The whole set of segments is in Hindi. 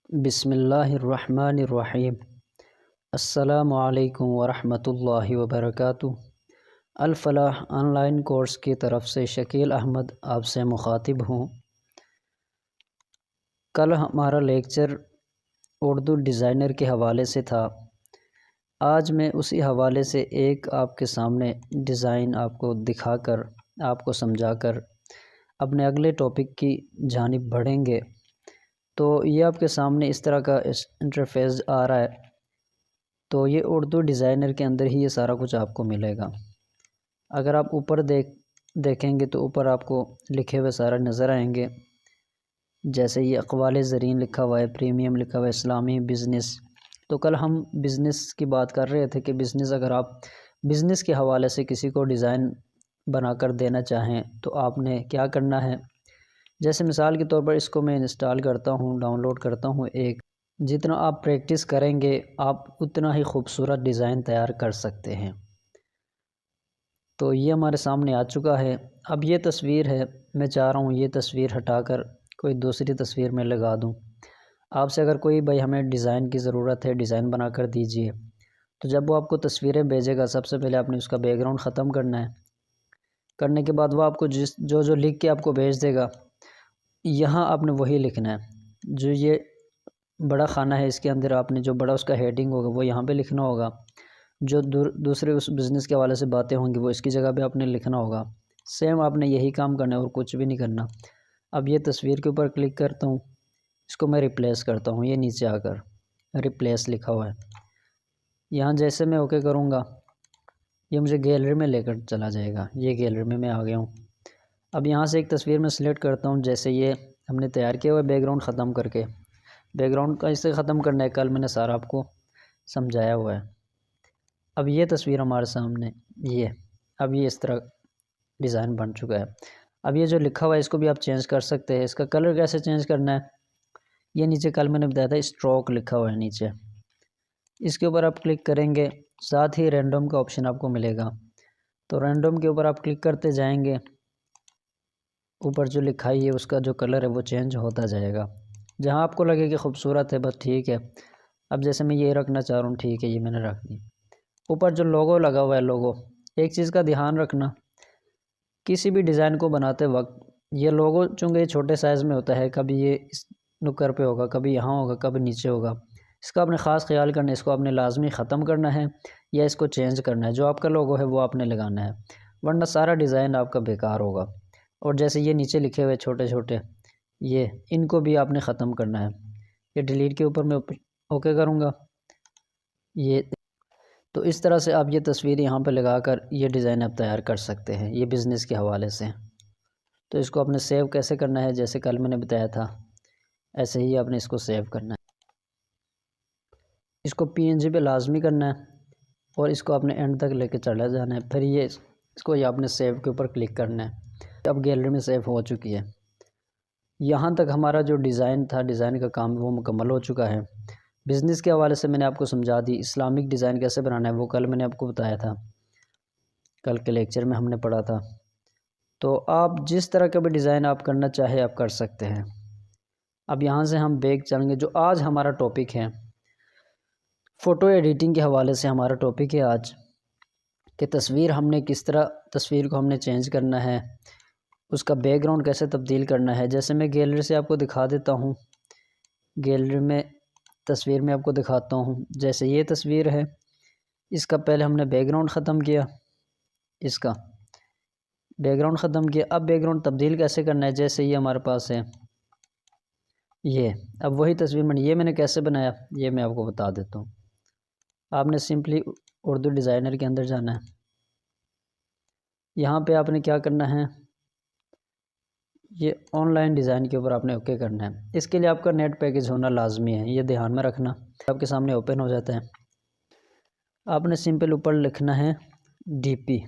बिस्मिल्लाहिर्रहमानिर्रहीम। अस्सलामु अलैकुम वरहमतुल्लाहि वबरकातुहू। अल-फलाह ऑनलाइन कोर्स की तरफ से शकील अहमद आपसे मुखातिब हूँ। कल हमारा लेक्चर उर्दू डिज़ाइनर के हवाले से था। आज मैं उसी हवाले से एक आपके सामने डिज़ाइन आपको दिखाकर, आपको समझाकर अपने अगले टॉपिक की जानिब बढ़ेंगे। तो ये आपके सामने इस तरह का इंटरफेस आ रहा है। तो ये उर्दू डिज़ाइनर के अंदर ही ये सारा कुछ आपको मिलेगा। अगर आप ऊपर देखेंगे तो ऊपर आपको लिखे हुए सारा नज़र आएंगे। जैसे ये अक़वाल ज़रीन लिखा हुआ है, प्रीमियम लिखा हुआ है, इस्लामी बिज़नेस। तो कल हम बिज़नेस की बात कर रहे थे कि बिज़नेस, अगर आप बिज़नेस के हवाले से किसी को डिज़ाइन बनाकर देना चाहें तो आपने क्या करना है। जैसे मिसाल के तौर पर इसको मैं इंस्टॉल करता हूँ, डाउनलोड करता हूँ। एक जितना आप प्रैक्टिस करेंगे आप उतना ही खूबसूरत डिज़ाइन तैयार कर सकते हैं। तो ये हमारे सामने आ चुका है। अब ये तस्वीर है, मैं चाह रहा हूँ ये तस्वीर हटाकर कोई दूसरी तस्वीर में लगा दूँ। आपसे अगर कोई भाई हमें डिज़ाइन की ज़रूरत है, डिज़ाइन बना कर दीजिए, तो जब वो आपको तस्वीरें भेजेगा सबसे पहले आपने उसका बैकग्राउंड ख़त्म करना है। करने के बाद वो आपको जो लिख के आपको भेज देगा, यहाँ आपने वही लिखना है। जो ये बड़ा खाना है इसके अंदर आपने जो बड़ा उसका हेडिंग होगा वो यहाँ पे लिखना होगा। जो दूसरे उस बिज़नेस के हवाले से बातें होंगी वो इसकी जगह पे आपने लिखना होगा। सेम आपने यही काम करना है और कुछ भी नहीं करना। अब ये तस्वीर के ऊपर क्लिक करता हूँ, इसको मैं रिप्लेस करता हूँ। ये नीचे आकर रिप्लेस लिखा हुआ है, यहाँ जैसे मैं ओके करूँगा ये मुझे गैलरी में लेकर चला जाएगा। ये गैलरी में मैं आ गया हूँ। अब यहाँ से एक तस्वीर में सिलेक्ट करता हूँ। जैसे ये हमने तैयार किया हुआ है बैकग्राउंड ख़त्म करके, बैकग्राउंड का इसे ख़त्म करना है, कल मैंने सारा आपको समझाया हुआ है। अब ये तस्वीर हमारे सामने ये, अब ये इस तरह डिज़ाइन बन चुका है। अब ये जो लिखा हुआ है इसको भी आप चेंज कर सकते हैं। इसका कलर कैसे चेंज करना है, ये नीचे कल मैंने बताया था, स्ट्रोक लिखा हुआ है नीचे, इसके ऊपर आप क्लिक करेंगे। साथ ही रैंडम का ऑप्शन आपको मिलेगा, तो रैंडम के ऊपर आप क्लिक करते जाएंगे। ऊपर जो लिखाई है उसका जो कलर है वो चेंज होता जाएगा। जहाँ आपको लगे कि खूबसूरत है बस ठीक है। अब जैसे मैं ये रखना चाह रहा हूँ, ठीक है, ये मैंने रख दी। ऊपर जो लोगो लगा हुआ है, लोगो, एक चीज़ का ध्यान रखना, किसी भी डिज़ाइन को बनाते वक्त ये लोगो चूँकि ये छोटे साइज़ में होता है, कभी ये इस नुक्कर पे होगा, कभी यहाँ होगा, कभी नीचे होगा। इसका आपने ख़ास ख्याल करना है। इसको आपने लाजमी ख़त्म करना है या इसको चेंज करना है। जो आपका लोगो है वो आपने लगाना है, वरना सारा डिज़ाइन आपका बेकार होगा। और जैसे ये नीचे लिखे हुए छोटे छोटे, ये इनको भी आपने ख़त्म करना है। ये डिलीट के ऊपर मैं ओके करूँगा। ये तो इस तरह से आप ये तस्वीर यहाँ पे लगाकर ये डिज़ाइन आप तैयार कर सकते हैं ये बिज़नेस के हवाले से। तो इसको आपने सेव कैसे करना है, जैसे कल मैंने बताया था ऐसे ही आपने इसको सेव करना है। इसको PNG पे लाजमी करना है और इसको आपने एंड तक लेके चला जाना है। फिर ये इसको आपने सेव के ऊपर क्लिक करना है। अब गैलरी में सेव हो चुकी है। यहाँ तक हमारा जो डिज़ाइन था, डिज़ाइन का काम वो मुकम्मल हो चुका है। बिज़नेस के हवाले से मैंने आपको समझा दी। इस्लामिक डिज़ाइन कैसे बनाना है वो कल मैंने आपको बताया था, कल के लेक्चर में हमने पढ़ा था। तो आप जिस तरह का भी डिज़ाइन आप करना चाहे आप कर सकते हैं। अब यहाँ से हम बैक चलेंगे। जो आज हमारा टॉपिक है फ़ोटो एडिटिंग के हवाले से हमारा टॉपिक है आज, कि तस्वीर हमने किस तरह, तस्वीर को हमने चेंज करना है, उसका बैकग्राउंड कैसे तब्दील करना है। जैसे मैं गैलरी से आपको दिखा देता हूँ, गैलरी में तस्वीर में आपको दिखाता हूँ। जैसे ये तस्वीर है, इसका पहले हमने बैकग्राउंड ख़त्म किया, इसका बैकग्राउंड ख़त्म किया। अब बैकग्राउंड तब्दील कैसे करना है, जैसे ये हमारे पास है ये, अब वही तस्वीर मैंने कैसे बनाया ये मैं आपको बता देता हूँ। आपने सिंपली उर्दू डिज़ाइनर के अंदर जाना है। यहाँ पे आपने क्या करना है, ये ऑनलाइन डिज़ाइन के ऊपर आपने ओके करना है। इसके लिए आपका नेट पैकेज होना लाजमी है, ये ध्यान में रखना। आपके सामने ओपन हो जाता है। आपने सिंपल ऊपर लिखना है DP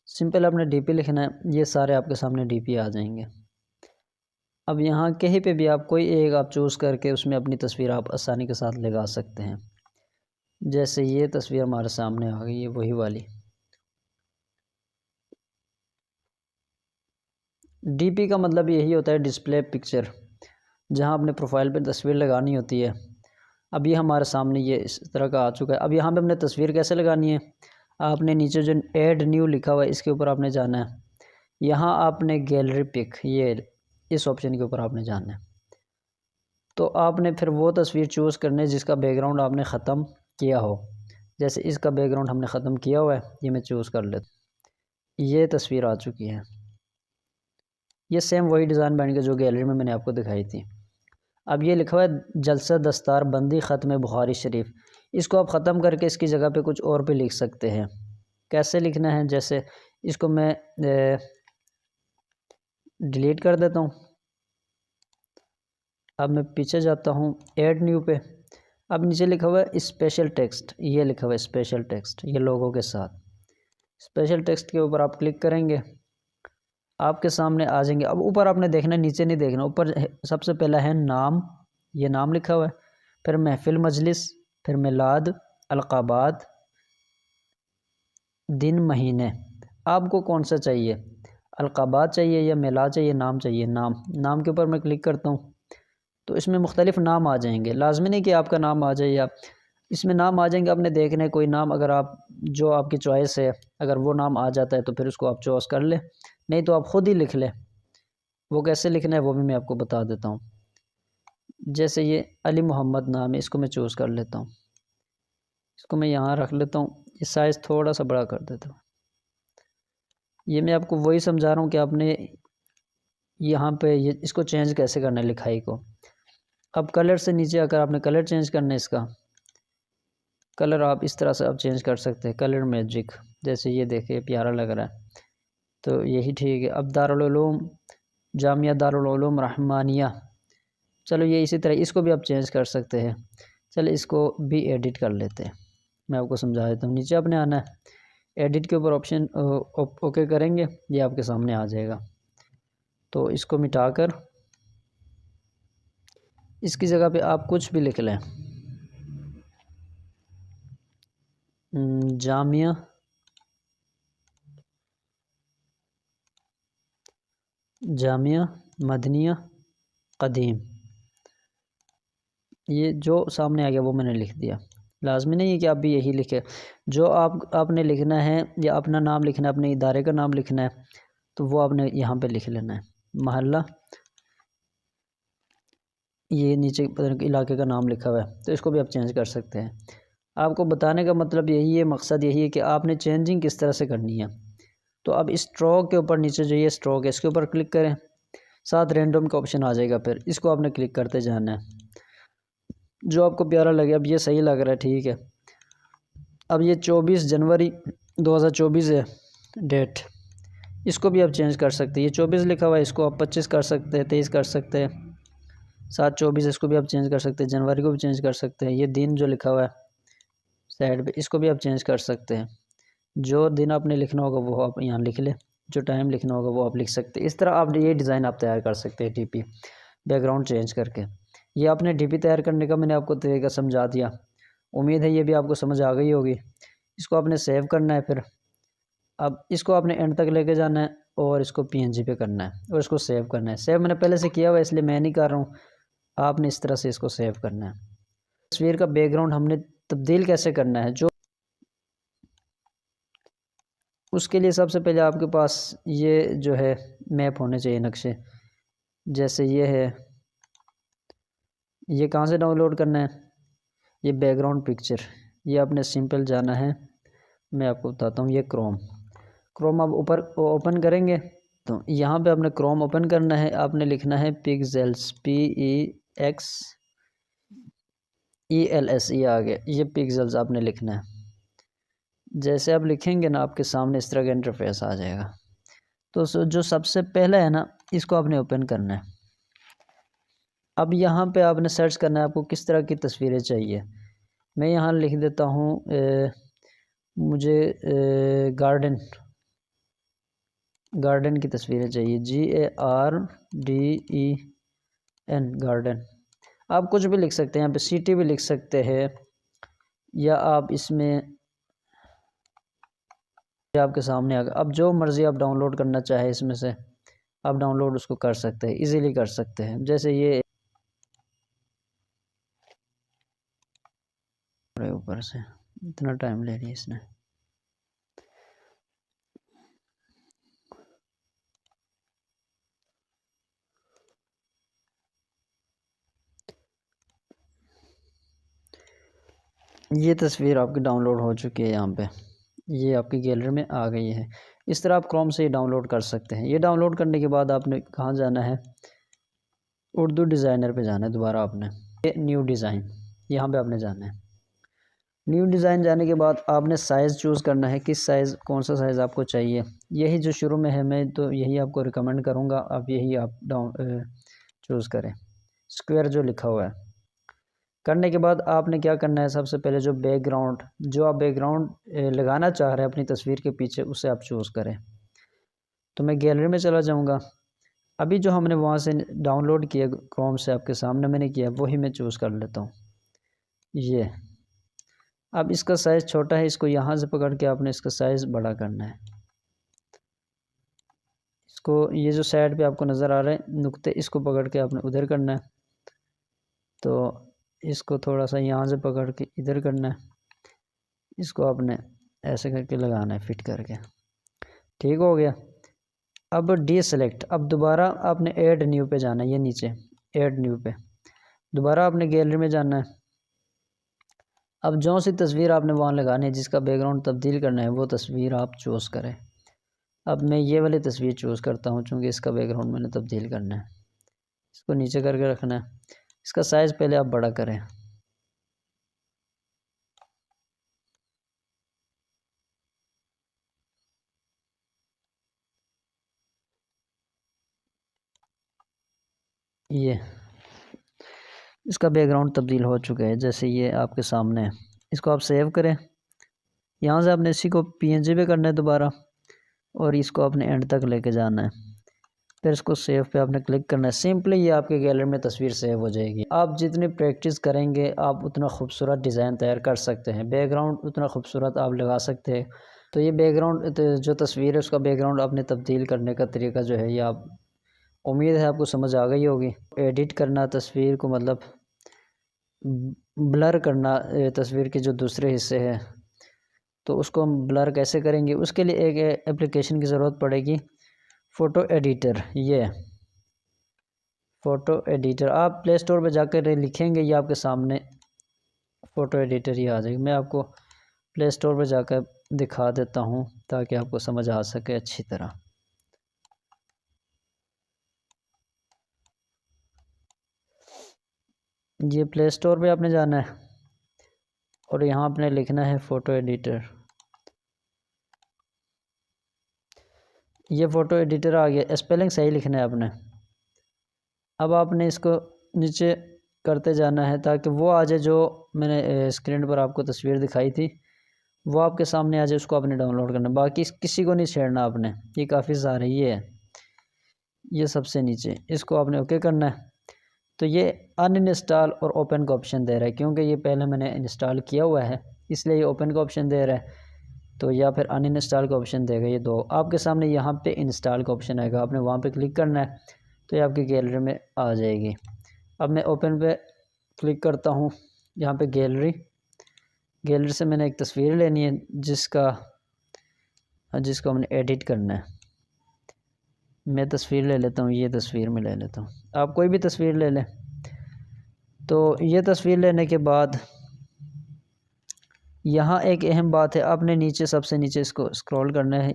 सिंपल आपने DP लिखना है। ये सारे आपके सामने DP आ जाएंगे। अब यहाँ कहीं पे भी आप कोई एक आप चूज़ करके उसमें अपनी तस्वीर आप आसानी के साथ लगा सकते हैं। जैसे ये तस्वीर हमारे सामने आ गई, ये वही वाली। डीपी का मतलब यही होता है डिस्प्ले पिक्चर, जहां अपने प्रोफाइल पे तस्वीर लगानी होती है। अब ये हमारे सामने ये इस तरह का आ चुका है। अब यहाँ पे हमने तस्वीर कैसे लगानी है, आपने नीचे जो ऐड न्यू लिखा हुआ है इसके ऊपर आपने जाना है। यहाँ आपने गैलरी पिक, ये इस ऑप्शन के ऊपर आपने जाना है। तो आपने फिर वो तस्वीर चूज़ करनी है जिसका बैकग्राउंड आपने ख़त्म किया हो। जैसे इसका बैकग्राउंड हमने ख़त्म किया हुआ है, ये मैं चूज़ कर लेता। ये तस्वीर आ चुकी है, ये सेम वही डिज़ाइन बन के जो गैलरी में मैंने आपको दिखाई थी। अब ये लिखा हुआ है जलसा दस्तार बंदी ख़त्म बुखारी शरीफ, इसको आप ख़त्म करके इसकी जगह पे कुछ और भी लिख सकते हैं। कैसे लिखना है, जैसे इसको मैं डिलीट कर देता हूँ। अब मैं पीछे जाता हूँ ऐड न्यू पे। अब नीचे लिखा हुआ है स्पेशल टेक्स्ट, ये लिखा हुआ है स्पेशल टेक्स्ट, ये लोगों के साथ। स्पेशल टेक्स्ट के ऊपर आप क्लिक करेंगे, आपके सामने आ जाएंगे। अब ऊपर आपने देखना, नीचे नहीं देखना। ऊपर सबसे पहला है नाम, ये नाम लिखा हुआ है। फिर महफिल मजलिस, फिर मिलाद, अलकाबात, दिन महीने। आपको कौन सा चाहिए, अलकाबात चाहिए या मिलाद चाहिए, नाम चाहिए? नाम के ऊपर मैं क्लिक करता हूँ तो इसमें मुख्तलिफ़ नाम आ जाएंगे। लाजमी नहीं कि आपका नाम आ जाए, या इसमें नाम आ जाएंगे। आपने देखना है कोई नाम, अगर आप जो आपकी चॉइस है, अगर वो नाम आ जाता है तो फिर उसको आप चॉइस कर लें, नहीं तो आप ख़ुद ही लिख लें। वो कैसे लिखना है वो भी मैं आपको बता देता हूँ। जैसे ये अली मोहम्मद नाम है, इसको मैं चूज़ कर लेता हूँ। इसको मैं यहाँ रख लेता हूँ, ये साइज़ थोड़ा सा बड़ा कर देता हूँ। ये मैं आपको वही समझा रहा हूँ कि आपने यहाँ पे ये इसको चेंज कैसे करना है लिखाई को। अब कलर से नीचे आकर आपने कलर चेंज करना है। इसका कलर आप इस तरह से आप चेंज कर सकते हैं, कलर मैजिक। जैसे ये देखिए प्यारा लग रहा है, तो यही ठीक है। अब दारुल उलूम जामिया दारुल उलूम रहमानिया, चलो ये इसी तरह इसको भी आप चेंज कर सकते हैं। चलो इसको भी एडिट कर लेते हैं, मैं आपको समझा देता हूँ। नीचे आपने आना है, एडिट के ऊपर ऑप्शन ओके करेंगे, ये आपके सामने आ जाएगा। तो इसको मिटाकर इसकी जगह पे आप कुछ भी लिख लें, जामिया जामिया मदनिया क़दीम, ये जो सामने आ गया वो मैंने लिख दिया। लाजमी नहीं है कि आप भी यही लिखें, जो आपने लिखना है, या अपना नाम लिखना है, अपने इदारे का नाम लिखना है, तो वो आपने यहाँ पे लिख लेना है। महल्ला, ये नीचे इलाके का नाम लिखा हुआ है, तो इसको भी आप चेंज कर सकते हैं। आपको बताने का मतलब यही है, मकसद यही है कि आपने चेंजिंग किस तरह से करनी है। तो अब इस स्ट्रोक के ऊपर नीचे जो ये स्ट्रोक है इसके ऊपर क्लिक करें, साथ रैंडम का ऑप्शन आ जाएगा, फिर इसको आपने क्लिक करते जाना है, जो आपको प्यारा लगे। अब ये सही लग रहा है, ठीक है। अब ये 24 जनवरी 2024 है डेट, इसको भी आप चेंज कर सकते हैं। ये 24 लिखा हुआ है, इसको आप 25 कर सकते हैं, 23 कर सकते हैं, 7/24 इसको भी आप चेंज कर सकते हैं। जनवरी को भी चेंज कर सकते हैं। ये दिन जो लिखा हुआ है साइड पे, इसको भी आप चेंज कर सकते हैं। जो दिन आपने लिखना होगा वो आप यहाँ लिख लें, जो टाइम लिखना होगा वो आप लिख सकते हैं। इस तरह आप ये डिज़ाइन आप तैयार कर सकते हैं डीपी बैकग्राउंड चेंज करके। ये आपने डीपी तैयार करने का मैंने आपको तरीका समझा दिया, उम्मीद है ये भी आपको समझ आ गई होगी। इसको आपने सेव करना है, फिर अब इसको आपने एंड तक लेके जाना है और इसको पीएनजी पे करना है और इसको सेव करना है। सेव मैंने पहले से किया हुआ है इसलिए मैं नहीं कर रहा हूँ, आपने इस तरह से इसको सेव करना है। तस्वीर का बैकग्राउंड हमने तब्दील कैसे करना है, जो उसके लिए सबसे पहले आपके पास ये जो है मैप होने चाहिए, नक्शे। जैसे ये है, ये कहाँ से डाउनलोड करना है, ये बैकग्राउंड पिक्चर, ये आपने सिंपल जाना है। मैं आपको बताता हूँ, ये क्रोम आप ऊपर ओपन करेंगे तो यहाँ पे आपने क्रोम ओपन करना है। आपने लिखना है पिक्सेल्स, PEXELS, ये आ गया, ये पिक्सेल्स आपने लिखना है। जैसे आप लिखेंगे ना, आपके सामने इस तरह का इंटरफेस आ जाएगा। तो जो सबसे पहला है ना, इसको आपने ओपन करना है। अब यहाँ पे आपने सर्च करना है आपको किस तरह की तस्वीरें चाहिए। मैं यहाँ लिख देता हूँ मुझे गार्डन की तस्वीरें चाहिए, GARDEN, गार्डन। आप कुछ भी लिख सकते हैं, यहाँ पे सिटी भी लिख सकते हैं, या आप इसमें आपके सामने आ गया। अब जो मर्ज़ी आप डाउनलोड करना चाहे इसमें से आप डाउनलोड उसको कर सकते हैं, इजीली कर सकते हैं। जैसे ये ऊपर से इतना टाइम ले रही है इसने। ये तस्वीर आपकी डाउनलोड हो चुकी है, यहाँ पे ये आपकी गैलरी में आ गई है। इस तरह आप क्रोम से ये डाउनलोड कर सकते हैं। ये डाउनलोड करने के बाद आपने कहाँ जाना है, उर्दू डिज़ाइनर पे जाना है दोबारा आपने। ये न्यू डिज़ाइन, यहाँ पे आपने जाना है। न्यू डिज़ाइन जाने के बाद आपने साइज़ चूज़ करना है, किस साइज़, कौन सा साइज़ आपको चाहिए। यही जो शुरू में है, मैं तो यही आपको रिकमेंड करूँगा, आप यही आप चूज़ करें, स्क्वायर जो लिखा हुआ है। करने के बाद आपने क्या करना है, सबसे पहले जो बैकग्राउंड, जो आप बैकग्राउंड लगाना चाह रहे हैं अपनी तस्वीर के पीछे, उसे आप चूज़ करें। तो मैं गैलरी में चला जाऊँगा। अभी जो हमने वहाँ से डाउनलोड किया क्रोम से, आपके सामने मैंने किया, वही मैं चूज़ कर लेता हूँ। ये अब इसका साइज़ छोटा है, इसको यहाँ से पकड़ के आपने इसका साइज़ बड़ा करना है। इसको, ये जो साइड पे आपको नज़र आ रहे हैं नुक्ते, इसको पकड़ के आपने उधर करना है। तो इसको थोड़ा सा यहाँ से पकड़ के इधर करना है, इसको आपने ऐसे करके लगाना है, फिट करके। ठीक हो गया। अब डी सेलेक्ट, अब दोबारा आपने ऐड न्यू पे जाना है, ये नीचे ऐड न्यू पे दोबारा आपने गैलरी में जाना है। अब जो सी तस्वीर आपने वहाँ लगानी है, जिसका बैकग्राउंड तब्दील करना है, वो तस्वीर आप चूज़ करें। अब मैं ये वाली तस्वीर चूज़ करता हूँ, चूँकि इसका बैकग्राउंड मैंने तब्दील करना है। इसको नीचे करके रखना है, इसका साइज़ पहले आप बड़ा करें। ये इसका बैकग्राउंड तब्दील हो चुका है, जैसे ये आपके सामने है। इसको आप सेव करें। यहाँ से आपने इसी को पीएनजी पे करना है दोबारा, और इसको आपने एंड तक लेके जाना है। फिर इसको सेव पे आपने क्लिक करना है। सिंपली ये आपके गैलरी में तस्वीर सेव हो जाएगी। आप जितनी प्रैक्टिस करेंगे, आप उतना खूबसूरत डिज़ाइन तैयार कर सकते हैं, बैकग्राउंड उतना खूबसूरत आप लगा सकते हैं। तो ये बैकग्राउंड, जो तस्वीर है उसका बैकग्राउंड आपने तब्दील करने का तरीका जो है, ये आप, उम्मीद है आपको समझ आ गई होगी। एडिट करना तस्वीर को, मतलब ब्लर करना तस्वीर के जो दूसरे हिस्से हैं, तो उसको हम ब्लर कैसे करेंगे, उसके लिए एक एप्लीकेशन की ज़रूरत पड़ेगी, फ़ोटो एडिटर। ये फ़ोटो एडिटर आप प्ले स्टोर पर जाकर लिखेंगे, ये आपके सामने फ़ोटो एडिटर ही आ जाएगी। मैं आपको प्ले स्टोर पर जाकर दिखा देता हूँ ताकि आपको समझ आ सके अच्छी तरह। ये प्ले स्टोर पे आपने जाना है और यहाँ आपने लिखना है फ़ोटो एडिटर। ये फ़ोटो एडिटर आ गया, स्पेलिंग सही लिखना है आपने। अब आपने इसको नीचे करते जाना है ताकि वो आ जाए जो मैंने स्क्रीन पर आपको तस्वीर दिखाई थी, वो आपके सामने आ जाए। उसको आपने डाउनलोड करना, बाकी किसी को नहीं छेड़ना आपने। ये काफ़ी सारे, ये है, ये सबसे नीचे, इसको आपने ओके करना है। तो ये अनइंस्टॉल और ओपन का ऑप्शन दे रहा है, क्योंकि ये पहले मैंने इंस्टॉल किया हुआ है, इसलिए ये ओपन का ऑप्शन दे रहा है। तो या फिर अनइंस्टॉल का ऑप्शन देगा, ये दो। आपके सामने यहाँ पे इंस्टॉल का ऑप्शन आएगा, आपने वहाँ पे क्लिक करना है, तो ये आपकी गैलरी में आ जाएगी। अब मैं ओपन पे क्लिक करता हूँ। यहाँ पे गैलरी, गैलरी से मैंने एक तस्वीर लेनी है जिसको हमने एडिट करना है। मैं तस्वीर ले लेता हूँ, ये तस्वीर में ले लेता हूँ, आप कोई भी तस्वीर ले लें। तो ये तस्वीर लेने के बाद यहाँ एक अहम बात है, आपने नीचे, सबसे नीचे इसको स्क्रॉल करना है,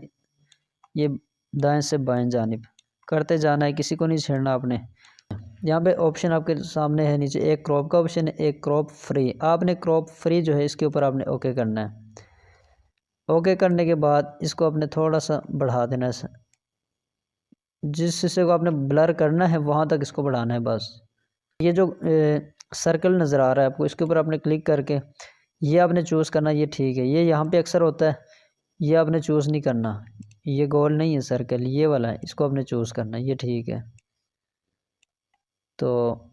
ये दाएं से बाएं जानिब करते जाना है, किसी को नहीं छेड़ना आपने। यहाँ पे ऑप्शन आपके सामने है नीचे, एक क्रॉप का ऑप्शन है, एक क्रॉप फ्री। आपने क्रॉप फ्री जो है इसके ऊपर आपने ओके करना है। ओके करने के बाद इसको आपने थोड़ा सा बढ़ा देना है, जिस हिस्से को आपने ब्लर करना है वहाँ तक इसको बढ़ाना है बस। ये जो सर्कल नज़र आ रहा है आपको, इसके ऊपर आपने क्लिक करके ये आपने चूज़ करना, ये ठीक है। ये यहाँ पे अक्सर होता है, ये आपने चूज़ नहीं करना, ये गोल नहीं है सर्कल, ये वाला है, इसको आपने चूज़ करना, ये ठीक है। तो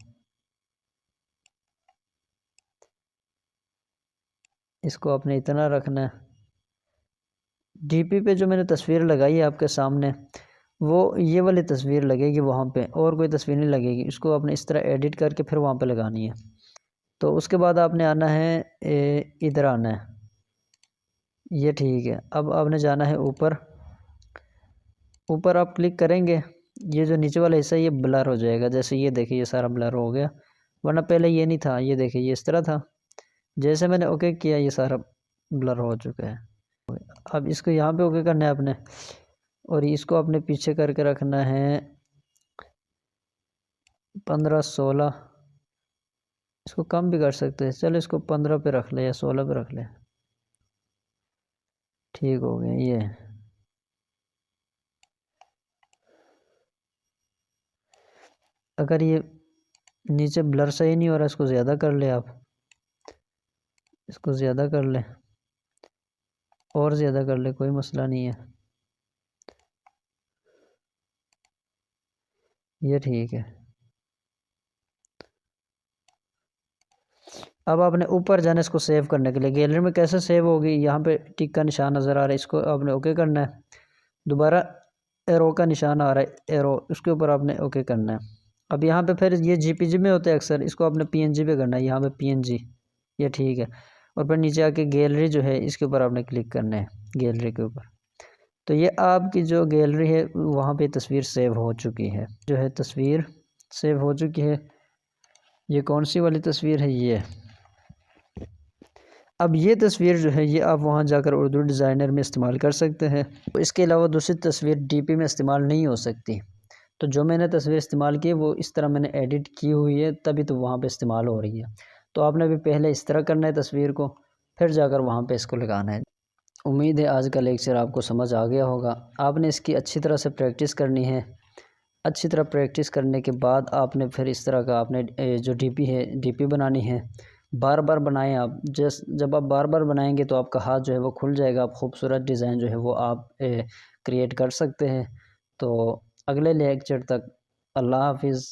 इसको आपने इतना रखना है। डीपी पे जो मैंने तस्वीर लगाई है आपके सामने, वो ये वाली तस्वीर लगेगी वहाँ पे, और कोई तस्वीर नहीं लगेगी। इसको आपने इस तरह एडिट करके फिर वहाँ पे लगानी है। तो उसके बाद आपने आना है इधर आना है, ये ठीक है। अब आपने जाना है ऊपर, ऊपर आप क्लिक करेंगे, ये जो नीचे वाला हिस्सा ये ब्लर हो जाएगा। जैसे ये देखिए ये सारा ब्लर हो गया, वरना पहले ये नहीं था। ये देखिए ये इस तरह था, जैसे मैंने ओके किया ये सारा ब्लर हो चुका है। अब इसको यहाँ पे ओके करना है आपने, और इसको अपने पीछे करके रखना है 15-16। इसको कम भी कर सकते हैं, चलो इसको 15 पे रख ले या 16 पे रख ले। ठीक हो गया ये। अगर ये नीचे ब्लर सही नहीं हो रहा, इसको ज़्यादा कर ले आप, इसको ज़्यादा कर ले और ज़्यादा कर ले, कोई मसला नहीं है। ये ठीक है। अब आपने ऊपर जाना, इसको सेव करने के लिए गैलरी में कैसे सेव होगी, यहाँ पे टिक का निशान नज़र आ रहा है, इसको आपने ओके करना है। दोबारा एरो का निशान आ रहा है, एरो, उसके ऊपर आपने ओके करना है। अब यहाँ पे फिर ये जीपीजी में होते हैं अक्सर, इसको आपने पीएनजी पे करना है, यहाँ पे पीएनजी, ये ठीक है। और फिर नीचे आके गैलरी जो है इसके ऊपर आपने क्लिक करना है, गैलरी के ऊपर। तो ये आपकी जो गैलरी है वहाँ पे तस्वीर सेव हो चुकी है, जो है तस्वीर सेव हो चुकी है। ये कौन सी वाली तस्वीर है, ये। अब ये तस्वीर जो है ये आप वहाँ जाकर उर्दू डिज़ाइनर में इस्तेमाल कर सकते हैं। तो इसके अलावा दूसरी तस्वीर डीपी में इस्तेमाल नहीं हो सकती। तो जो मैंने तस्वीर इस्तेमाल की है वो इस तरह मैंने एडिट की हुई है, तभी तो वहाँ पे इस्तेमाल हो रही है। तो आपने भी पहले इस तरह करना है तस्वीर को, फिर जाकर वहाँ पे इसको लगाना है। उम्मीद है आज का लेक्चर आपको समझ आ गया होगा। आपने इसकी अच्छी तरह से प्रैक्टिस करनी है। अच्छी तरह प्रैक्टिस करने के बाद आपने फिर इस तरह का आपने जो डीपी है, डीपी बनानी है। बार बार बनाएं आप, जब आप बार बार बनाएंगे तो आपका हाथ जो है वो खुल जाएगा, आप खूबसूरत डिज़ाइन जो है वो आप क्रिएट कर सकते हैं। तो अगले लेक्चर तक अल्लाह हाफिज़।